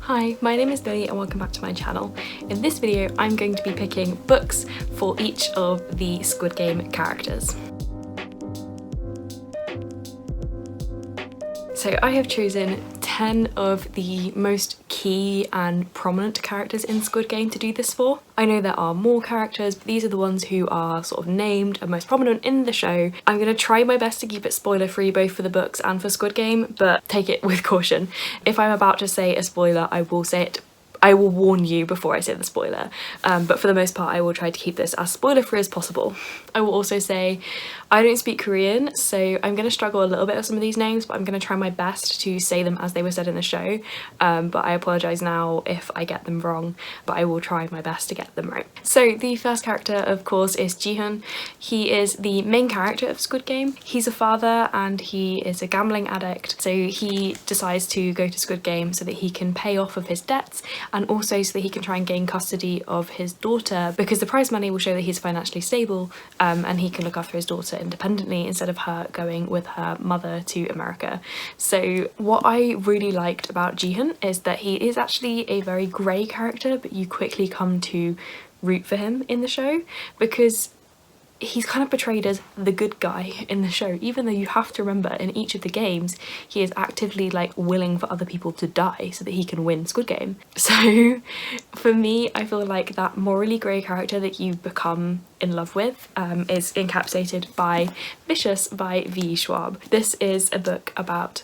Hi, my name is Lily and welcome back to my channel. In this video, I'm going to be picking books for each of the Squid Game characters. So I have chosen 10 of the most key and prominent characters in Squid Game to do this for. I know there are more characters, but these are the ones who are sort of named and most prominent in the show. I'm going to try my best to keep it spoiler free both for the books and for Squid Game, but take it with caution. If I'm about to say a spoiler, I will say it. I will warn you before I say the spoiler, but for the most part I will try to keep this as spoiler free as possible. I will also say I don't speak Korean, so I'm going to struggle a little bit with some of these names, but I'm going to try my best to say them as they were said in the show, but I apologise now if I get them wrong, but I will try my best to get them right. So the first character of course is Ji-hyun. He is the main character of Squid Game. He's a father and he is a gambling addict, so he decides to go to Squid Game so that he can pay off of his debts and also so that he can try and gain custody of his daughter, because the prize money will show that he's financially stable and he can look after his daughter independently instead of her going with her mother to America. So what I really liked about Ji-hyun is that he is actually a very grey character, but you quickly come to root for him in the show because he's kind of portrayed as the good guy in the show, even though you have to remember in each of the games he is actively like willing for other people to die so that he can win Squid Game. So for me, I feel like that morally grey character that you become in love with is encapsulated by Vicious by V. Schwab. This is a book about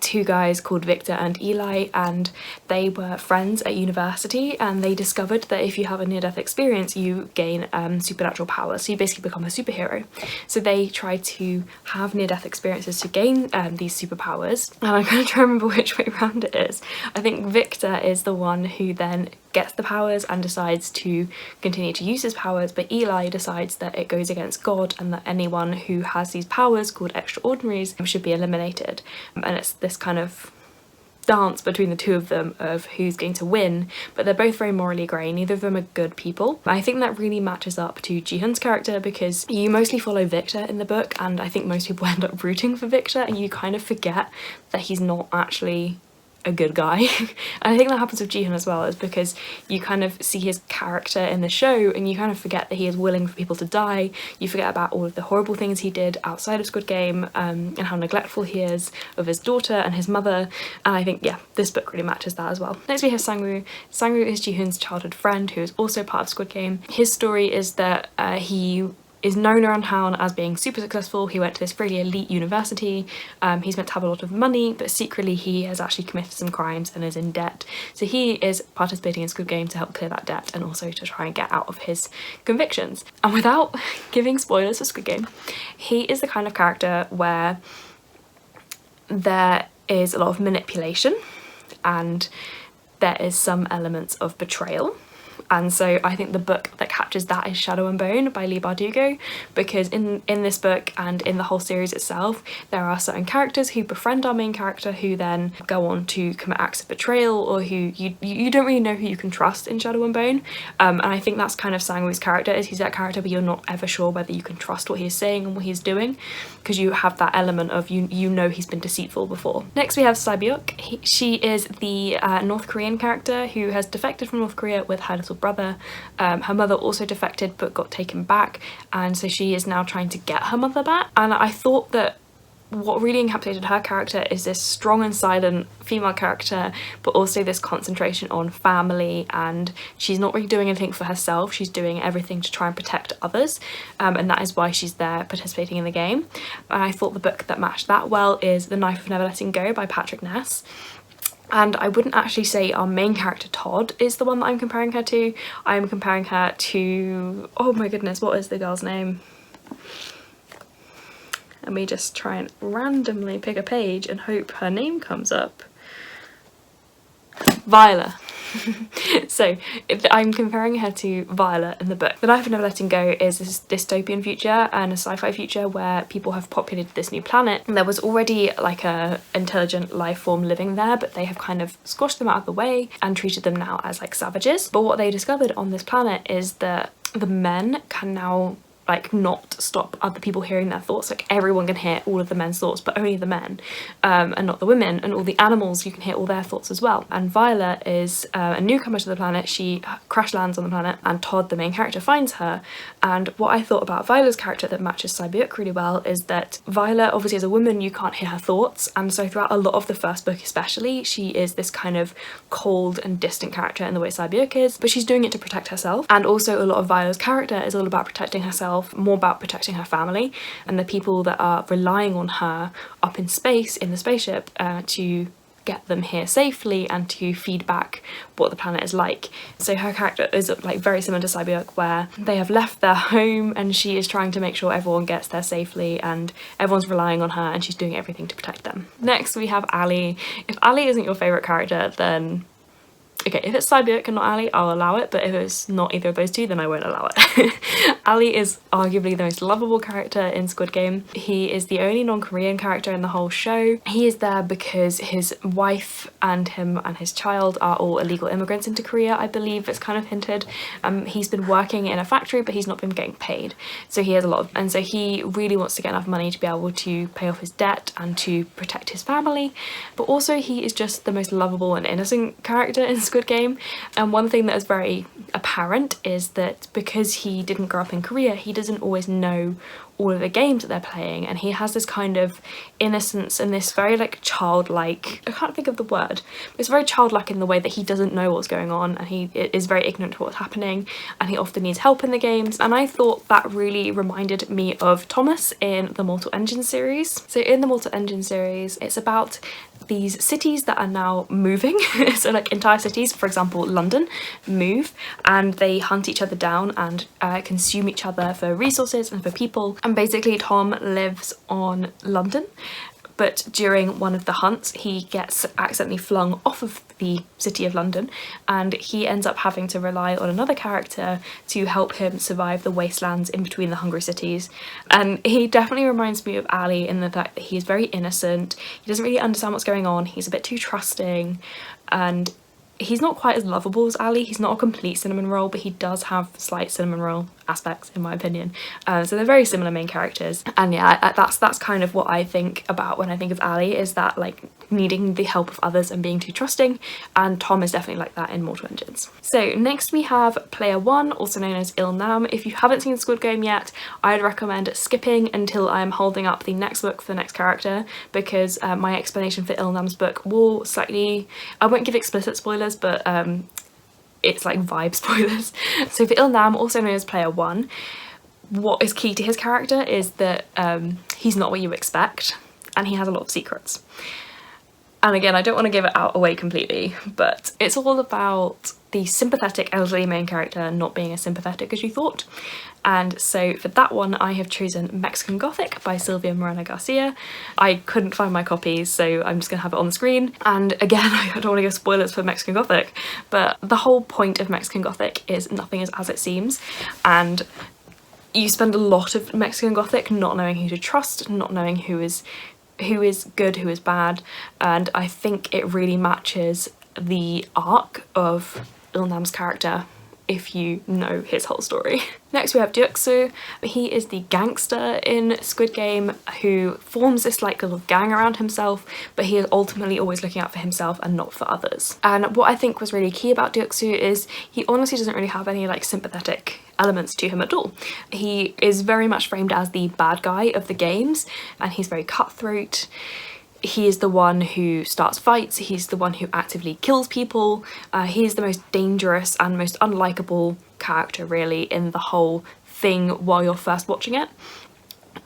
two guys called Victor and Eli, and they were friends at university, and they discovered that if you have a near-death experience you gain supernatural powers, so you basically become a superhero. So they try to have near-death experiences to gain these superpowers, and I'm going to try and remember which way around it is. I think Victor is the one who then gets the powers and decides to continue to use his powers, but Eli decides that it goes against God and that anyone who has these powers called extraordinaries should be eliminated. And it's this kind of dance between the two of them of who's going to win, but they're both very morally grey. Neither of them are good people. I think that really matches up to Ji-hyun's character because you mostly follow Victor in the book, and I think most people end up rooting for Victor and you kind of forget that he's not actually a good guy. And I think that happens with Ji-hyun as well, is because you kind of see his character in the show and you kind of forget that he is willing for people to die. You forget about all of the horrible things he did outside of Squid Game and how neglectful he is of his daughter and his mother, and I think, yeah, this book really matches that as well. Next we have Sang-woo. Sang-woo is Ji-hyun's childhood friend who is also part of Squid Game. His story is that he is known around town as being super successful. He went to this really elite university. He's meant to have a lot of money, but secretly he has actually committed some crimes and is in debt. So he is participating in Squid Game to help clear that debt and also to try and get out of his convictions. And without giving spoilers for Squid Game, he is the kind of character where there is a lot of manipulation and there is some elements of betrayal. And so I think the book that captures that is Shadow and Bone by Lee Bardugo, because in this book and in the whole series itself there are certain characters who befriend our main character who then go on to commit acts of betrayal, or who you don't really know who you can trust in Shadow and Bone, and I think that's kind of Sang-woo's character, is he's that character but you're not ever sure whether you can trust what he's saying and what he's doing, because you have that element of you know he's been deceitful before. Next we have Sae-byuk. She is the North Korean character who has defected from North Korea with her little brother. Her mother also defected but got taken back, and so she is now trying to get her mother back. And I thought that what really encapsulated her character is this strong and silent female character, but also this concentration on family, and she's not really doing anything for herself, she's doing everything to try and protect others, and that is why she's there participating in the game. And I thought the book that matched that well is The Knife of Never Letting Go by Patrick Ness. And I wouldn't actually say our main character Todd is the one that I'm comparing her to. I'm comparing her to, oh my goodness, what is the girl's name? Let me just try and randomly pick a page and hope her name comes up. Viola. So I'm comparing her to Viola in the book. The Knife of Never Letting Go is this dystopian future and a sci-fi future where people have populated this new planet. There was already like a intelligent life form living there, but they have kind of squashed them out of the way and treated them now as like savages. But what they discovered on this planet is that the men can now like not stop other people hearing their thoughts. Like everyone can hear all of the men's thoughts, but only the men, and not the women. And all the animals, you can hear all their thoughts as well. And Violet is a newcomer to the planet. She crash lands on the planet, and Todd, the main character, finds her. And what I thought about Violet's character that matches Sae-byeok really well is that Violet, obviously as a woman, you can't hear her thoughts, and so throughout a lot of the first book especially, she is this kind of cold and distant character in the way Sae-byeok is, but she's doing it to protect herself. And also a lot of Violet's character is all about protecting herself, more about protecting her family and the people that are relying on her up in space in the spaceship to get them here safely and to feed back what the planet is like. So her character is like very similar to Sae-byeok, where they have left their home and she is trying to make sure everyone gets there safely and everyone's relying on her and she's doing everything to protect them. Next we have Ali. If Ali isn't your favourite character, then okay, if it's Sae-byeok and not Ali, I'll allow it, but if it's not either of those two, then I won't allow it. Ali is arguably the most lovable character in Squid Game. He is the only non-Korean character in the whole show. He is there because his wife and him and his child are all illegal immigrants into Korea, I believe it's kind of hinted. He's been working in a factory, but he's not been getting paid. So he has a lot of, and so he really wants to get enough money to be able to pay off his debt and to protect his family. But also he is just the most lovable and innocent character in Squid Game. And one thing that is very apparent is that because he didn't grow up in Korea, he doesn't always know all of the games that they're playing, and he has this kind of innocence and this very like childlike, I can't think of the word, but it's very childlike in the way that he doesn't know what's going on and he is very ignorant to what's happening, and he often needs help in the games. And I thought that really reminded me of Thomas in the Mortal Engines series. So in the Mortal Engines series, it's about these cities that are now moving. So like entire cities, for example London, move and they hunt each other down and consume each other for resources and for people. And basically Tom lives on London, but during one of the hunts he gets accidentally flung off of the city of London and he ends up having to rely on another character to help him survive the wastelands in between the hungry cities. And he definitely reminds me of Ali in the fact that he's very innocent, he doesn't really understand what's going on, he's a bit too trusting, and he's not quite as lovable as Ali. He's not a complete cinnamon roll, but he does have slight cinnamon roll aspects in my opinion. So they're very similar main characters, and yeah, that's kind of what I think about when I think of Ali, is that like needing the help of others and being too trusting, and Tom is definitely like that in Mortal Engines. So next we have Player 1, also known as Il-nam. If you haven't seen Squid Game yet, I'd recommend skipping until I'm holding up the next book for the next character, because my explanation for Il-nam's book will slightly, I won't give explicit spoilers, but it's like vibe spoilers. So for Il-nam, also known as Player 1, what is key to his character is that he's not what you expect and he has a lot of secrets. And again, I don't want to give it out away completely, but it's all about the sympathetic elderly main character not being as sympathetic as you thought. And so for that one, I have chosen Mexican Gothic by Sylvia Moreno Garcia. I couldn't find my copies, so I'm just gonna have it on the screen. And again, I don't want to give spoilers for Mexican Gothic, but the whole point of Mexican Gothic is nothing is as it seems. And you spend a lot of Mexican Gothic not knowing who to trust, not knowing who is good, who is bad, and I think it really matches the arc of Il-nam's character if you know his whole story. Next we have Deok-soo. He is the gangster in Squid Game who forms this like little gang around himself, but he is ultimately always looking out for himself and not for others. And what I think was really key about Deok-soo is he honestly doesn't really have any like sympathetic elements to him at all. He is very much framed as the bad guy of the games, and he's very cutthroat. He is the one who starts fights, he's the one who actively kills people, he's the most dangerous and most unlikable character really in the whole thing while you're first watching it.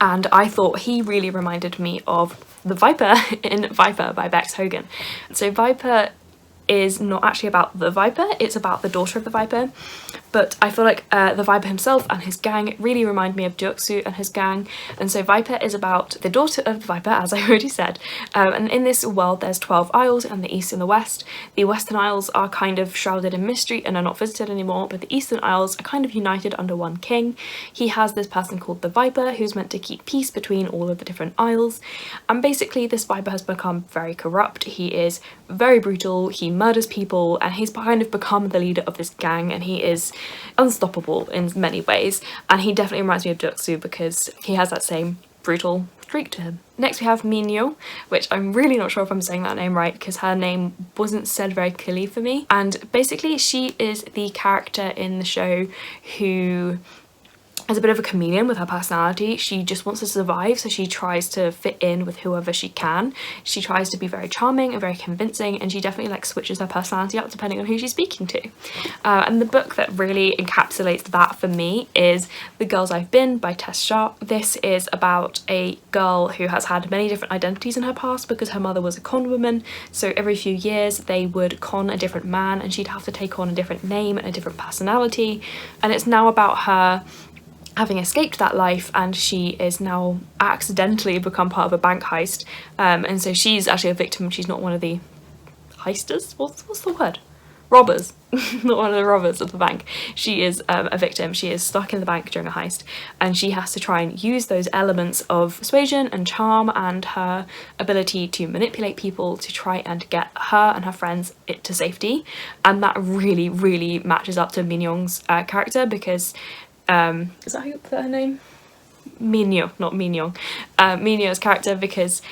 And I thought he really reminded me of the Viper in Viper by Bex Hogan. So Viper is not actually about the Viper, it's about the daughter of the Viper, but I feel like the Viper himself and his gang really remind me of Deok-soo and his gang. And so Viper is about the daughter of the Viper, as I already said, and in this world there's 12 isles in the east and the west. The western isles are kind of shrouded in mystery and are not visited anymore, but the eastern isles are kind of united under one king. He has this person called the Viper who's meant to keep peace between all of the different isles, and basically this Viper has become very corrupt. He is very brutal, he murders people, and he's kind of become the leader of this gang, and he is unstoppable in many ways, and he definitely reminds me of Deoksu because he has that same brutal streak to him. Next we have Minyo, which I'm really not sure if I'm saying that name right because her name wasn't said very clearly for me, and basically she is the character in the show who is a bit of a chameleon with her personality. She just wants to survive, so she tries to fit in with whoever she can. She tries to be very charming and very convincing, and she definitely like switches her personality up depending on who she's speaking to. And the book that really encapsulates that for me is The Girls I've Been by Tess Sharp. This is about a girl who has had many different identities in her past because her mother was a con woman, so every few years they would con a different man and she'd have to take on a different name and a different personality, and it's now about her having escaped that life, and she is now accidentally become part of a bank heist, and so she's actually a victim. She's not one of the heisters, what's the word, robbers. Not one of the robbers of the bank. She is a victim. She is stuck in the bank during a heist, and she has to try and use those elements of persuasion and charm and her ability to manipulate people to try and get her and her friends to safety. And that really, really matches up to Minyong's character because is that how you put her name? Minyo, not Minyong. Minyo's character, because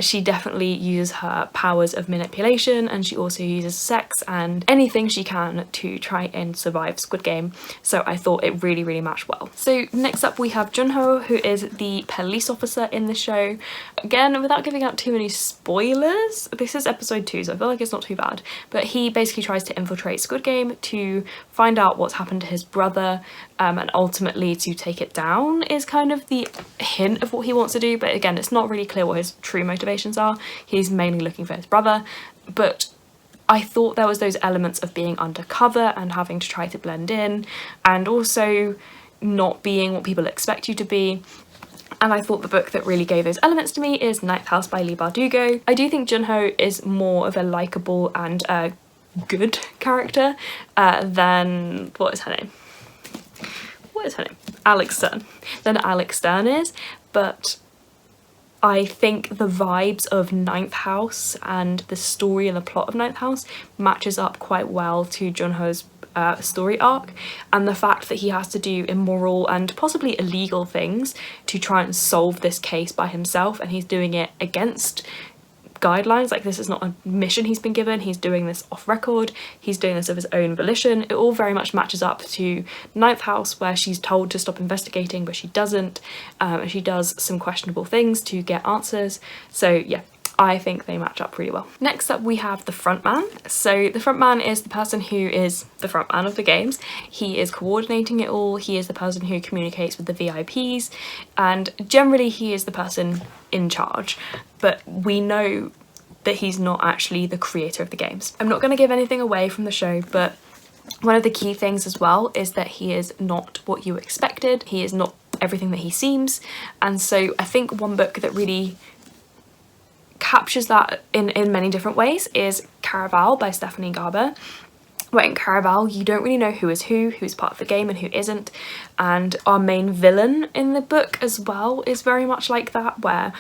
she definitely uses her powers of manipulation, and she also uses sex and anything she can to try and survive Squid Game, so I thought it really, really matched well. So next up we have Junho, who is the police officer in the show. Again, without giving out too many spoilers, this is episode 2, so I feel like it's not too bad, but he basically tries to infiltrate Squid Game to find out what's happened to his brother, and ultimately to take it down is kind of the hint of what he wants to do, but again it's not really clear what his true motivations are. He's mainly looking for his brother, but I thought there was those elements of being undercover and having to try to blend in and also not being what people expect you to be. And I thought the book that really gave those elements to me is Ninth House by Lee Bardugo. I do think Junho is more of a likeable and good character than, what is her name? Alex Stern. Than Alex Stern is, but I think the vibes of Ninth House and the story and the plot of Ninth House matches up quite well to Junho's story arc, and the fact that he has to do immoral and possibly illegal things to try and solve this case by himself, and he's doing it against guidelines. Like, this is not a mission he's been given, he's doing this off record, he's doing this of his own volition. It all very much matches up to Ninth House, where she's told to stop investigating but she doesn't, and she does some questionable things to get answers. So yeah, I think they match up really well. Next up we have the frontman. So the frontman is the person who is the frontman of the games. He is coordinating it all, he is the person who communicates with the VIPs, and generally he is the person in charge, but we know that he's not actually the creator of the games. I'm not going to give anything away from the show, but one of the key things as well is that he is not what you expected, he is not everything that he seems, and so I think one book that really captures that in many different ways is Caraval by Stephanie Garber, where in Caraval you don't really know who is who's part of the game and who isn't, and our main villain in the book as well is very much like that, where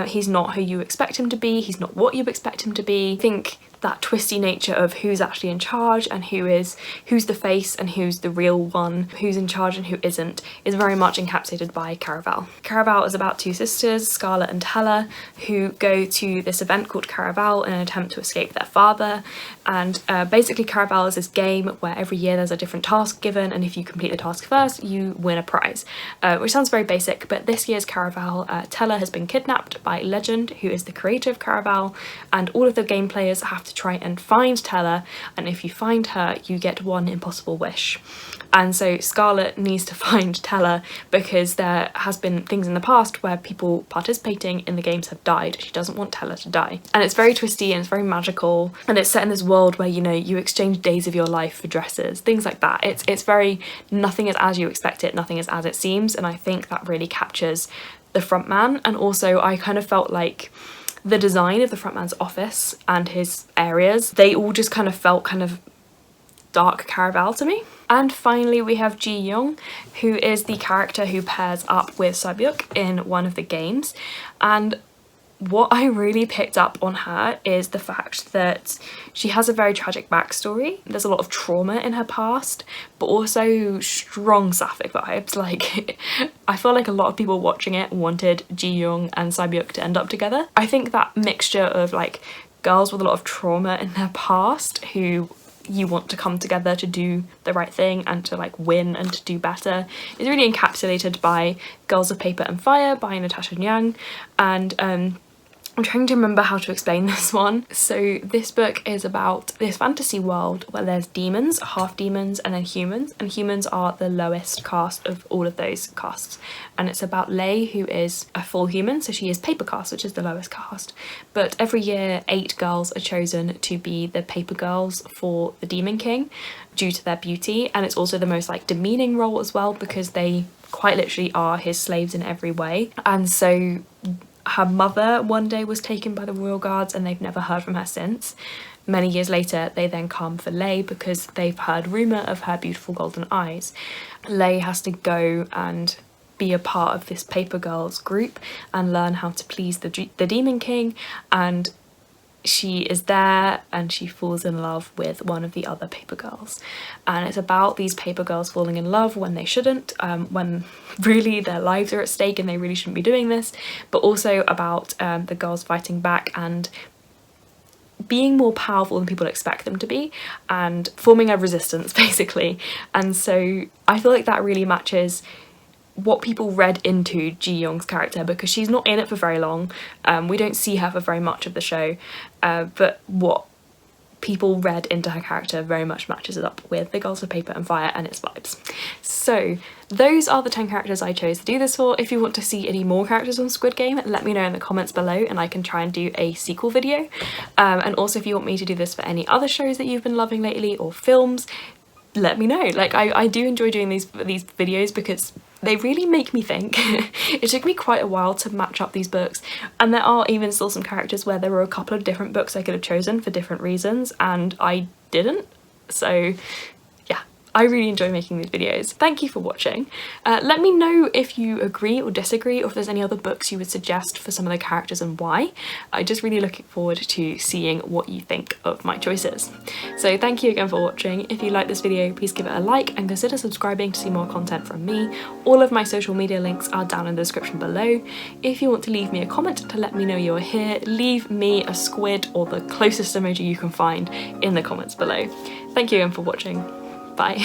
he's not who you expect him to be, he's not what you expect him to be. I think that twisty nature of who's actually in charge and who's the face and who's the real one, who's in charge and who isn't, is very much encapsulated by Caraval. Caraval is about two sisters, Scarlett and Tella, who go to this event called Caraval in an attempt to escape their father, and basically Caraval is this game where every year there's a different task given, and if you complete the task first you win a prize, which sounds very basic, but this year's Caraval, Tella has been kidnapped by Legend, who is the creator of Caraval, and all of the game players have to try and find Tella, and if you find her you get one impossible wish. And so Scarlett needs to find Tella because there has been things in the past where people participating in the games have died. She doesn't want Tella to die, and it's very twisty and it's very magical, and it's set in this world where, you know, you exchange days of your life for dresses, things like that. It's very, nothing is as you expect it, nothing is as it seems, and I think that really captures the frontman. And also I kind of felt like the design of the frontman's office and his areas, they all just kind of felt kind of dark Caraval to me. And finally we have Ji Young, who is the character who pairs up with Sabyuk in one of the games, and what I really picked up on her is the fact that she has a very tragic backstory. There's a lot of trauma in her past, but also strong sapphic vibes. Like, I feel like a lot of people watching it wanted Ji-young and Sae-byuk to end up together. I think that mixture of like girls with a lot of trauma in their past who you want to come together to do the right thing and to like win and to do better is really encapsulated by Girls of Paper and Fire by Natasha Nyang. And I'm trying to remember how to explain this one. So this book is about this fantasy world where there's demons, half demons, and then humans, and humans are the lowest caste of all of those castes. And it's about Lei, who is a full human, so she is paper caste, which is the lowest caste. But every year 8 girls are chosen to be the paper girls for the Demon King due to their beauty, and it's also the most like demeaning role as well because they quite literally are his slaves in every way. And so her mother one day was taken by the royal guards and they've never heard from her since. Many years later they then come for Lei because they've heard rumour of her beautiful golden eyes. Lei has to go and be a part of this paper girls group and learn how to please the Demon King, and she is there and she falls in love with one of the other paper girls. And it's about these paper girls falling in love when they shouldn't, when really their lives are at stake and they really shouldn't be doing this, but also about the girls fighting back and being more powerful than people expect them to be and forming a resistance basically. And so I feel like that really matches what people read into Ji-young's character, because she's not in it for very long. We don't see her for very much of the show, but what people read into her character very much matches it up with the Girls of Paper and Fire and its vibes. So those are the 10 characters I chose to do this for. If you want to see any more characters on Squid Game, let me know in the comments below and I can try and do a sequel video. And also if you want me to do this for any other shows that you've been loving lately or films, let me know. Like, I do enjoy doing these videos because they really make me think. It took me quite a while to match up these books, and there are even still some characters where there were a couple of different books I could have chosen for different reasons and I didn't. So yeah, I really enjoy making these videos. Thank you for watching. Let me know if you agree or disagree, or if there's any other books you would suggest for some of the characters and why. I'm just really looking forward to seeing what you think of my choices. So thank you again for watching. If you like this video, please give it a like and consider subscribing to see more content from me. All of my social media links are down in the description below. If you want to leave me a comment to let me know you're here, leave me a squid or the closest emoji you can find in the comments below. Thank you again for watching. Bye.